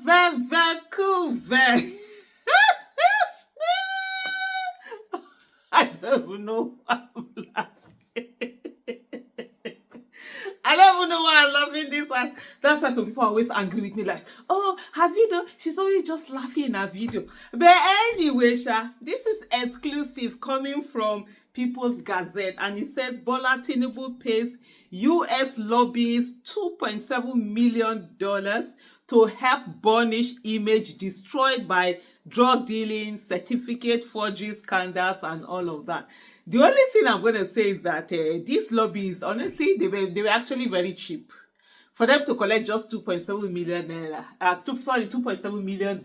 Vancouver. I don't even know why I'm laughing. I don't even know why I'm laughing this one. That's why some people are always angry with me, like, oh, her video, she's only just laughing in her video. But anyway, Sha, this is exclusive coming from People's Gazette, and it says Bola Tinubu pays US lobbyists $2.7 million to help burnish image destroyed by drug dealing, certificate forgery scandals, and all of that. The only thing I'm going to say is that these lobbyists, honestly, they were actually very cheap. For them to collect just 2.7 million naira, $2.7 million,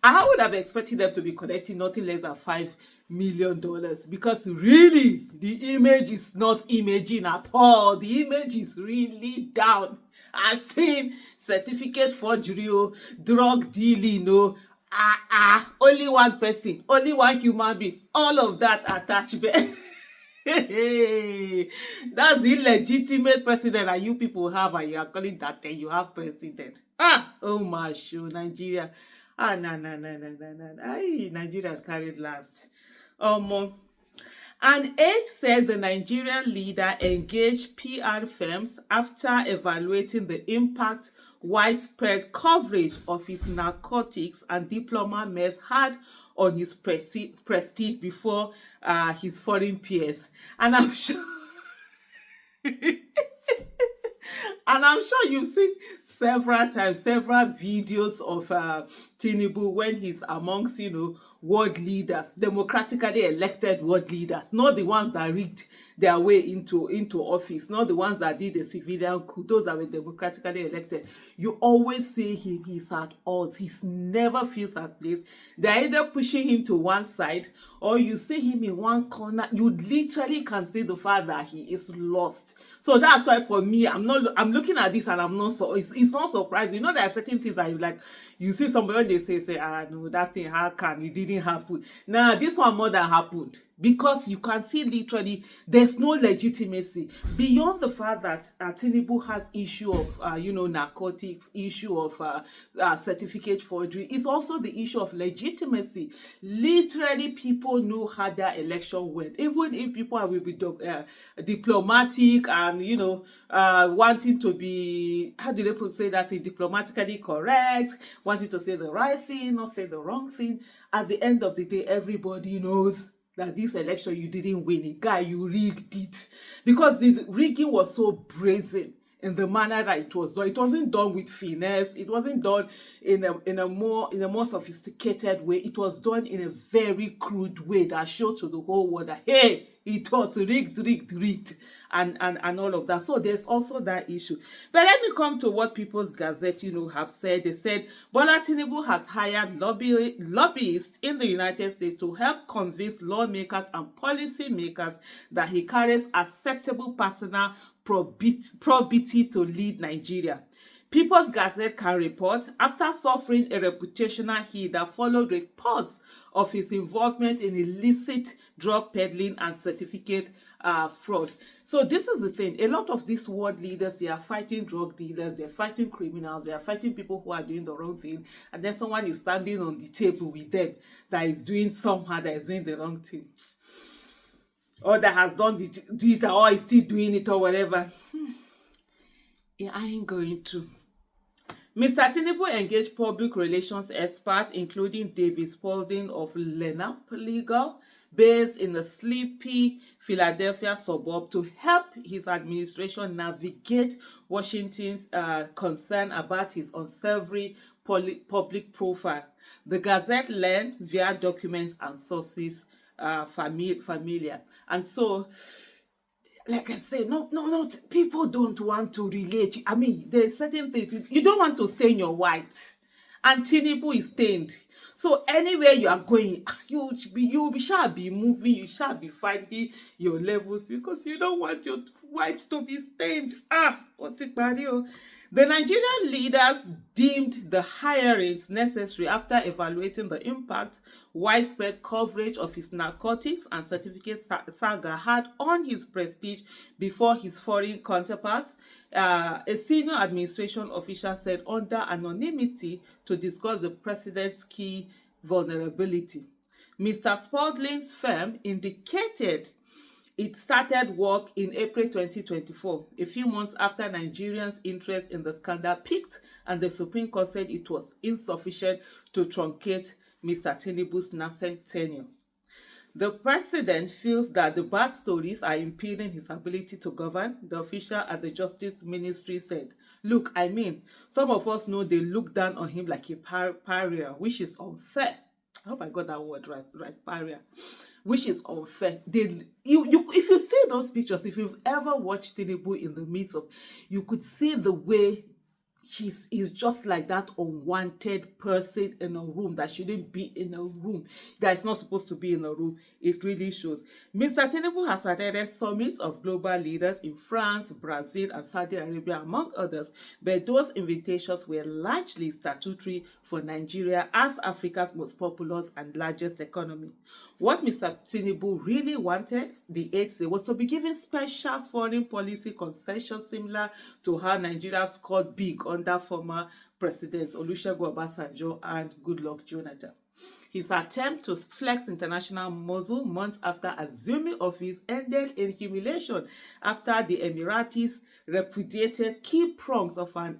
I would have expected them to be collecting nothing less than $5 million, because really the image is not imaging at all. The image is really down. I've seen certificate forgery, drug dealing, only one person, only one human being, all of that attached. Hey, that's the illegitimate president that you people have, and you are calling that you have president. Oh my show, Nigeria. No. Nigeria carried last. An aide said the Nigerian leader engaged PR firms after evaluating the impact widespread coverage of his narcotics and diploma mess had on his prestige before his foreign peers. And I'm sure and I'm sure you've seen several times, several videos of Tinubu when he's amongst, world leaders, democratically elected world leaders, not the ones that rigged their way into office, not the ones that did the civilian coup, those that were democratically elected. You always see him, he's at odds. He never feels at place. They're either pushing him to one side, or you see him in one corner. You literally can see the fact that he is lost. So that's why for me, I'm looking at this and I'm not so, it's not surprising. There are certain things that you see somebody, they say, no, that thing, how can it didn't happen? Now, this one more than happened, because you can see literally there's no legitimacy beyond the fact that Tinubu has issue of narcotics, issue of certificate forgery. It's also the issue of legitimacy. Literally, people know how their election went, even if people will be diplomatic and wanting to be, how do they say that, diplomatically correct, wanting to say the right thing, not say the wrong thing. At the end of the day, everybody knows that this election you didn't win it. Guy, you rigged it. Because the rigging was so brazen in the manner that it was done. It wasn't done with finesse. It wasn't done in a more sophisticated way. It was done in a very crude way that showed to the whole world that, hey, it was rigged, and all of that. So there's also that issue. But let me come to what People's Gazette, have said. They said Bola Tinubu has hired lobbyists in the United States to help convince lawmakers and policy makers that he carries acceptable personal probity to lead Nigeria. People's Gazette can report, after suffering a reputational hit that followed reports of his involvement in illicit drug peddling and certificate fraud. So this is the thing. A lot of these world leaders, they are fighting drug dealers, they're fighting criminals, they are fighting people who are doing the wrong thing, and then someone is standing on the table with them that is doing the wrong thing, or that has done this, or is still doing it, or whatever. Yeah, I ain't going to. Mr. Tinubu engaged public relations experts, including David Spalding of Lenap Legal, based in the sleepy Philadelphia suburb, to help his administration navigate Washington's concern about his unsavory public profile. The Gazette learned via documents and sources familiar. And so, like I said, no, people don't want to relate. I mean, there's certain things you don't want to stain your white, and Tinubu is stained. So anywhere you are going, you shall be moving, you shall be finding your levels, because you don't want your white to be stained. What a barrier. The Nigerian leaders deemed the hirings necessary after evaluating the impact widespread coverage of his narcotics and certificate saga had on his prestige before his foreign counterparts. A senior administration official said under anonymity to discuss the president's key vulnerability. Mr. Spalding's firm indicated it started work in April 2024, a few months after Nigerians' interest in the scandal peaked and the Supreme Court said it was insufficient to truncate Mr. Tinubu's nascent tenure. The president feels that the bad stories are impeding his ability to govern, the official at the Justice Ministry said. Look, I mean, some of us know they look down on him like a pariah, which is unfair. I hope I got that word right, pariah, which is unfair. If you see those pictures, if you've ever watched Tinubu in the midst of, you could see the way he's just like that unwanted person in a room that shouldn't be in a room, that is not supposed to be in a room. It really shows. Mr. Tinubu has attended summits of global leaders in France, Brazil, and Saudi Arabia, among others, but those invitations were largely statutory for Nigeria as Africa's most populous and largest economy. What Mr. Tinubu really wanted, the aides say, was to be given special foreign policy concessions similar to how Nigeria scored big under former presidents Olusegun Obasanjo and Goodluck Jonathan. His attempt to flex international muscle months after assuming office ended in humiliation after the Emiratis repudiated key prongs of an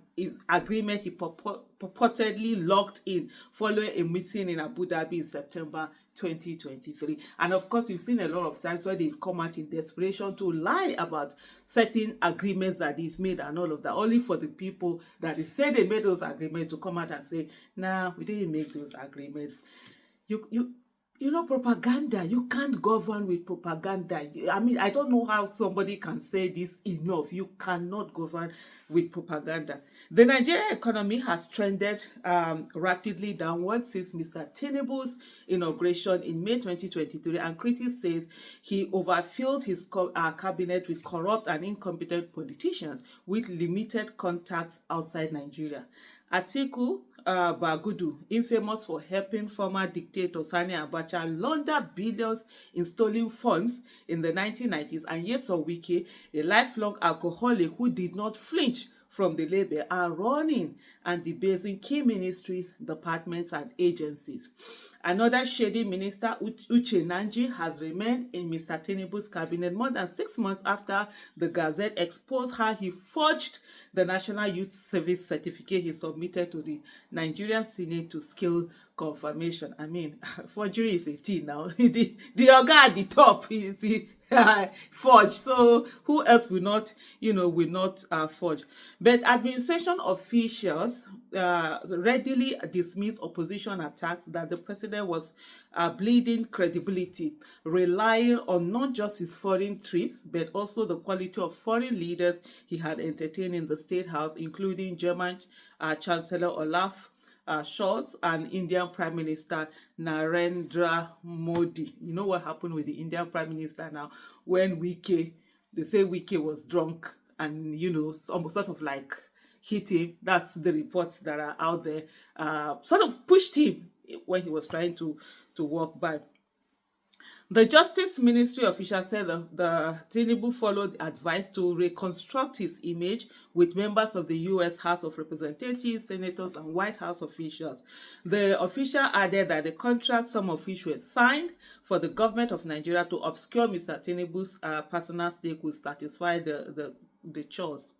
agreement he purportedly locked in following a meeting in Abu Dhabi in September 2023. And of course, you've seen a lot of times where they've come out in desperation to lie about certain agreements that they've made and all of that, only for the people that they say they made those agreements to come out and say, nah, we didn't make those agreements. You know, propaganda, you can't govern with propaganda. I mean, I don't know how somebody can say this enough. You cannot govern with propaganda. The Nigerian economy has trended rapidly downward since Mr. Tinubu's inauguration in May 2023, and critics say he overfilled his cabinet with corrupt and incompetent politicians with limited contacts outside Nigeria. Atiku Bagudu, infamous for helping former dictator Sani Abacha launder billions in stolen funds in the 1990s, and Nyesom Wike, a lifelong alcoholic who did not flinch from the label, are running and debasing key ministries, departments, and agencies. Another shady minister, Uche Nanji, has remained in Mr. Tinubu's cabinet more than 6 months after the Gazette exposed how he forged the National Youth Service certificate he submitted to the Nigerian Senate to skill confirmation. I mean, forgery is a thing now. the oga at the top is forged. So who else will not, forge? But administration officials readily dismissed opposition attacks that the president was bleeding credibility, relying on not just his foreign trips, but also the quality of foreign leaders he had entertained in the State House, including German Chancellor Olaf Scholz and Indian Prime Minister Narendra Modi. You know what happened with the Indian Prime Minister now when they say Wike was drunk and, sort of like hit him. That's the reports that are out there. Sort of pushed him when he was trying to walk by. The Justice Ministry official said the Tinubu followed advice to reconstruct his image with members of the U.S. House of Representatives, senators, and White House officials. The official added that the contract, some of which were signed for the government of Nigeria to obscure Mr. Tinubu's personal stake, would satisfy the chores.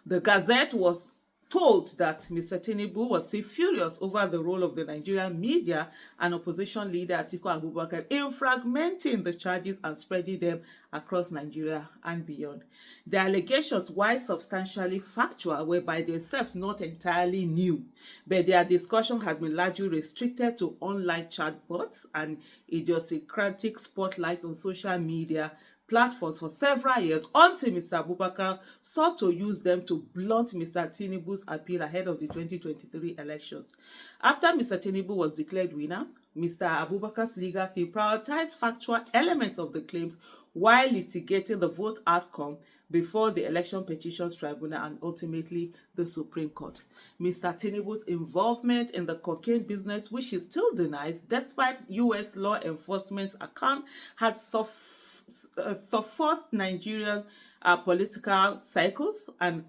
The Gazette was told that Mr. Tinubu was still furious over the role of the Nigerian media and opposition leader Atiku Abubakar in fragmenting the charges and spreading them across Nigeria and beyond. The allegations, while substantially factual, were by themselves not entirely new, but their discussion had been largely restricted to online chatbots and idiosyncratic spotlights on social media platforms for several years until Mr. Abubakar sought to use them to blunt Mr. Tinubu's appeal ahead of the 2023 elections. After Mr. Tinubu was declared winner, Mr. Abubakar's legal team prioritized factual elements of the claims while litigating the vote outcome before the Election Petitions Tribunal and ultimately the Supreme Court. Mr. Tinubu's involvement in the cocaine business, which he still denies, despite U.S. law enforcement's account, had suffused Nigerian political cycles and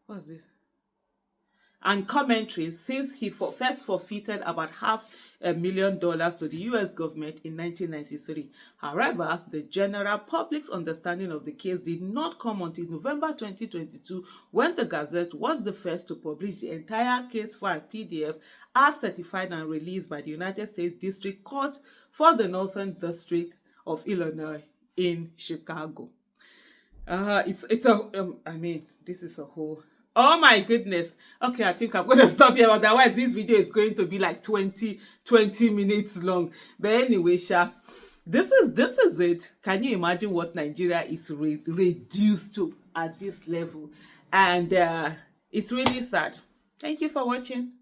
what's this? And commentaries since he first forfeited about $500,000 to the US government in 1993. However, the general public's understanding of the case did not come until November 2022, when the Gazette was the first to publish the entire case file PDF as certified and released by the United States District Court for the Northern District of Illinois in Chicago. It's a I mean, this is a whole, oh my goodness. Okay, I think I'm gonna stop here, otherwise this video is going to be like 20 minutes long. But anyway, this is it. Can you imagine what Nigeria is reduced to at this level? And it's really sad. Thank you for watching.